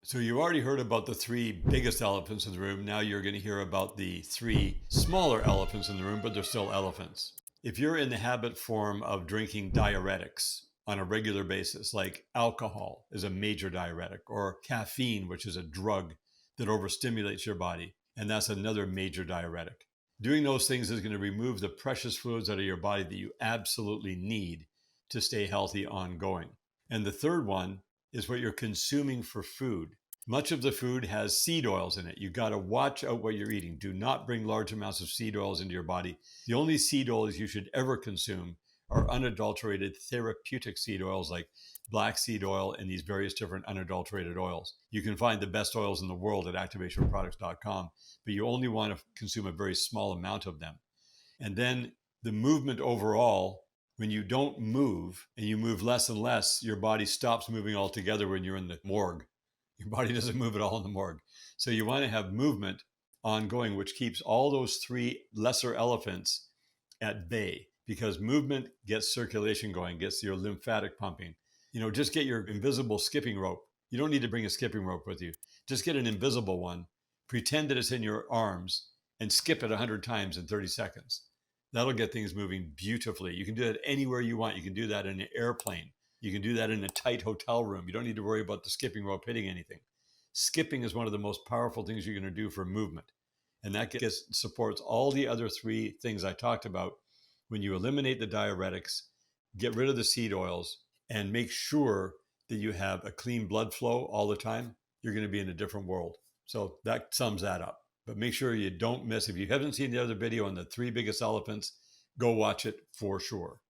So you already heard about the three biggest elephants in the room. Now you're going to hear about the three smaller elephants in the room, but they're still elephants. If you're in the habit form of drinking diuretics on a regular basis, like alcohol is a major diuretic, or caffeine, which is a drug that overstimulates your body, and that's another major diuretic. Doing those things is going to remove the precious fluids out of your body that you absolutely need to stay healthy ongoing. And the third one is what you're consuming for food. Much of the food has seed oils in it. You got to watch out what you're eating. Do not bring large amounts of seed oils into your body. The only seed oils you should ever consume are unadulterated therapeutic seed oils like black seed oil and these various different unadulterated oils. You can find the best oils in the world at activationproducts.com, but you only want to consume a very small amount of them. And then the movement overall, when you don't move and you move less and less, your body stops moving altogether when you're in the morgue. Your body doesn't move at all in the morgue. So you want to have movement ongoing, which keeps all those three lesser elephants at bay, because movement gets circulation going, gets your lymphatic pumping. Just get your invisible skipping rope. You don't need to bring a skipping rope with you. Just get an invisible one, pretend that it's in your arms, and skip it 100 times in 30 seconds. That'll get things moving beautifully. You can do that anywhere you want. You can do that in an airplane. You can do that in a tight hotel room. You don't need to worry about the skipping rope hitting anything. Skipping is one of the most powerful things you're going to do for movement. And that supports all the other three things I talked about. When you eliminate the diuretics, get rid of the seed oils, and make sure that you have a clean blood flow all the time, you're going to be in a different world. So that sums that up. But make sure you don't miss. If you haven't seen the other video on the three biggest elephants, go watch it for sure.